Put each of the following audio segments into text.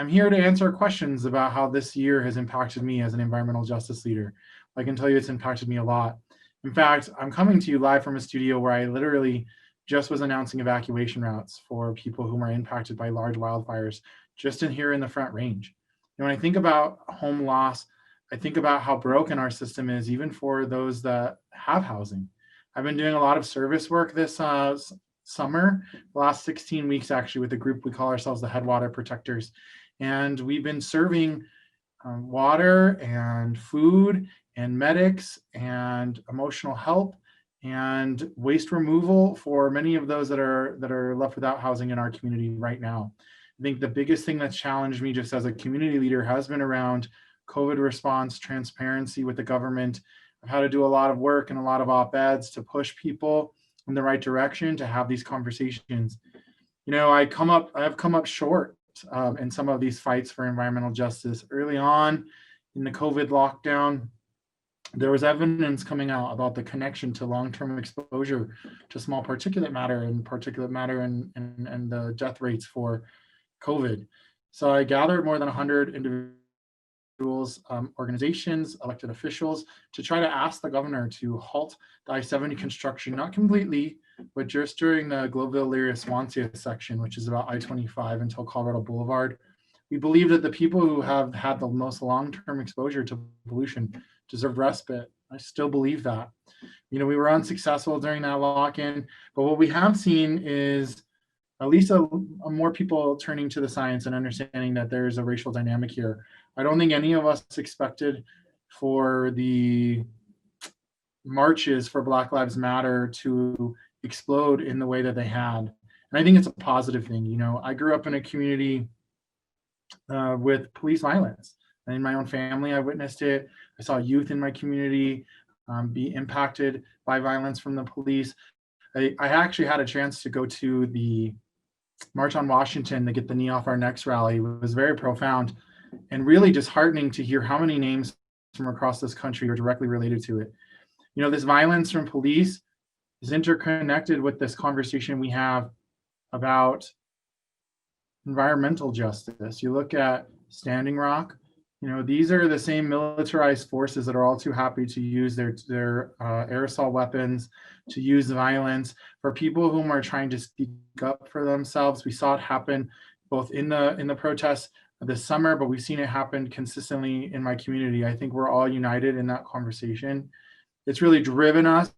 I'm here to answer questions about how this year has impacted me as an environmental justice leader. I can tell you it's impacted me a lot. In fact, I'm coming to you live from a studio where I literally just was announcing evacuation routes for people who are impacted by large wildfires just in here in the Front Range. And when I think about home loss, I think about how broken our system is, even for those that have housing. I've been doing a lot of service work this summer, the last 16 weeks actually, with a group we call ourselves the Headwater Protectors. And we've been serving water and food and medics and emotional help and waste removal for many of those that are left without housing in our community right now. I think the biggest thing that's challenged me just as a community leader has been around COVID response, transparency with the government. I've had to do a lot of work and a lot of op-eds to push people in the right direction to have these conversations. I have come up short in some of these fights for environmental justice. Early on in the COVID lockdown, there was evidence coming out about the connection to long-term exposure to small particulate matter and the death rates for COVID. So I gathered more than 100 individuals, organizations, elected officials, to try to ask the governor to halt the I-70 construction, not completely, but just during the Globeville-Lyria-Swansea section, which is about I-25 until Colorado Boulevard. We believe that the people who have had the most long-term exposure to pollution deserve respite. I still believe that. We were unsuccessful during that lock-in, but what we have seen is at least a more people turning to the science and understanding that there's a racial dynamic here. I don't think any of us expected for the marches for Black Lives Matter to explode in the way that they had. And I think it's a positive thing. I grew up in a community with police violence. And in my own family, I witnessed it. I saw youth in my community be impacted by violence from the police. I actually had a chance to go to the March on Washington to get the knee off our necks rally. It was very profound and really disheartening to hear how many names from across this country are directly related to it. This violence from police is interconnected with this conversation we have about environmental justice. You look at Standing Rock, these are the same militarized forces that are all too happy to use their aerosol weapons, to use violence for people whom are trying to speak up for themselves. We saw it happen both in the protests this summer, but we've seen it happen consistently in my community. I think we're all united in that conversation. It's really driven us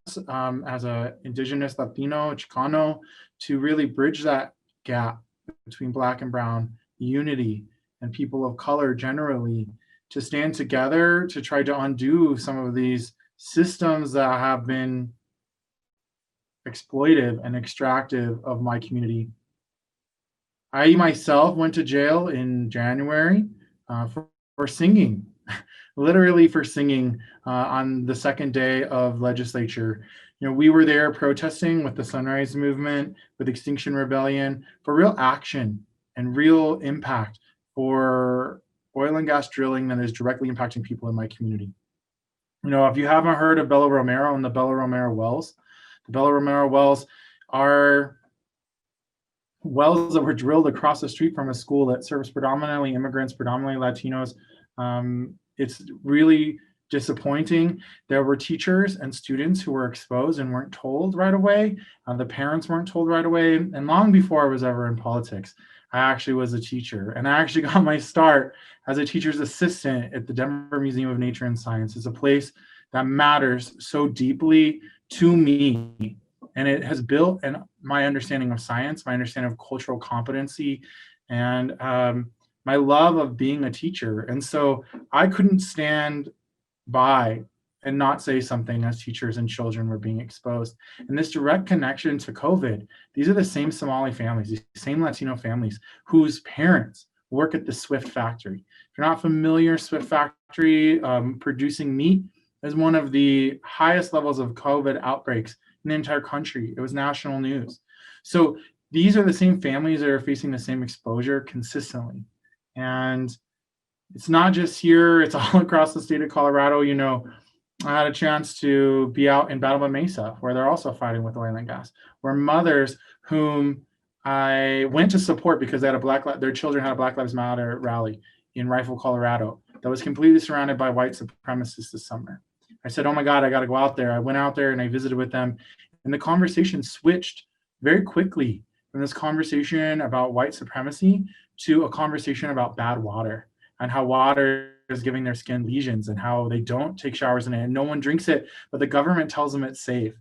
as a Indigenous, Latino, Chicano, to really bridge that gap between Black and Brown unity and people of color generally, to stand together to try to undo some of these systems that have been exploitive and extractive of my community. I myself went to jail in January for singing, literally for singing on the second day of legislature. We were there protesting with the Sunrise Movement, with Extinction Rebellion, for real action and real impact for oil and gas drilling that is directly impacting people in my community. If you haven't heard of Bella Romero and the Bella Romero wells, the Bella Romero wells are wells that were drilled across the street from a school that serves predominantly immigrants, predominantly Latinos. It's really disappointing. There were teachers and students who were exposed and weren't told right away. The parents weren't told right away. And long before I was ever in politics, I actually was a teacher. And I actually got my start as a teacher's assistant at the Denver Museum of Nature and Science. It's a place that matters so deeply to me. And it has built my understanding of science, my understanding of cultural competency, and my love of being a teacher. And so I couldn't stand by and not say something as teachers and children were being exposed. And this direct connection to COVID, these are the same Somali families, these same Latino families whose parents work at the Swift factory. If you're not familiar, Swift factory producing meat is one of the highest levels of COVID outbreaks in the entire country. It was national news. So these are the same families that are facing the same exposure consistently. And it's not just here, it's all across the state of Colorado. I had a chance to be out in Battle of Mesa, where they're also fighting with oil and gas, where mothers whom I went to support because they had their children had a Black Lives Matter rally in Rifle, Colorado, that was completely surrounded by white supremacists this summer. I said, "Oh my God, I got to go out there." I went out there and I visited with them, and the conversation switched very quickly from this conversation about white supremacy to a conversation about bad water and how water is giving their skin lesions and how they don't take showers in it and no one drinks it, but the government tells them it's safe.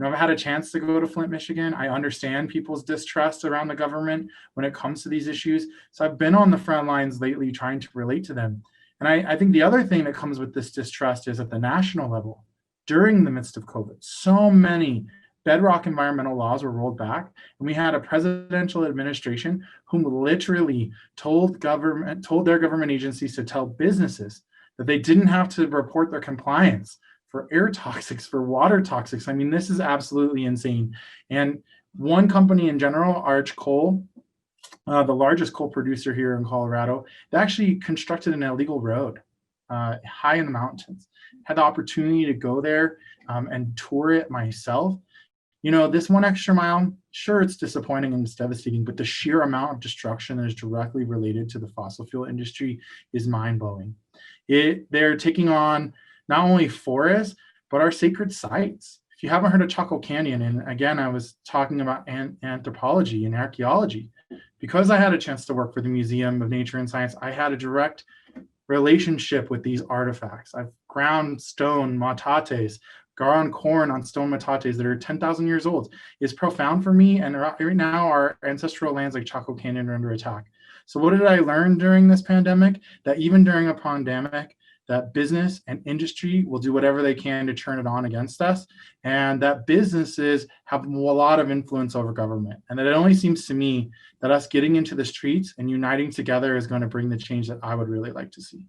I've had a chance to go to Flint, Michigan. I understand people's distrust around the government when it comes to these issues. So I've been on the front lines lately trying to relate to them. And I think the other thing that comes with this distrust is at the national level. During the midst of COVID, so many bedrock environmental laws were rolled back, and we had a presidential administration whom literally told their government agencies to tell businesses that they didn't have to report their compliance for air toxics, for water toxics. I mean, this is absolutely insane. And one company in general, Arch Coal, the largest coal producer here in Colorado, they actually constructed an illegal road high in the mountains. Had the opportunity to go there and tour it myself. This one extra mile, sure, it's disappointing and it's devastating, but the sheer amount of destruction that is directly related to the fossil fuel industry is mind-blowing. They're taking on not only forests, but our sacred sites. If you haven't heard of Choco Canyon, and again, I was talking about anthropology and archaeology, because I had a chance to work for the Museum of Nature and Science, I had a direct relationship with these artifacts. I've ground stone matates, ground corn on stone matates that are 10,000 years old. Is profound for me, and right now our ancestral lands like Choco Canyon are under attack. So what did I learn during this pandemic? That even during a pandemic, that business and industry will do whatever they can to turn it on against us, and that businesses have a lot of influence over government. And that it only seems to me that us getting into the streets and uniting together is going to bring the change that I would really like to see.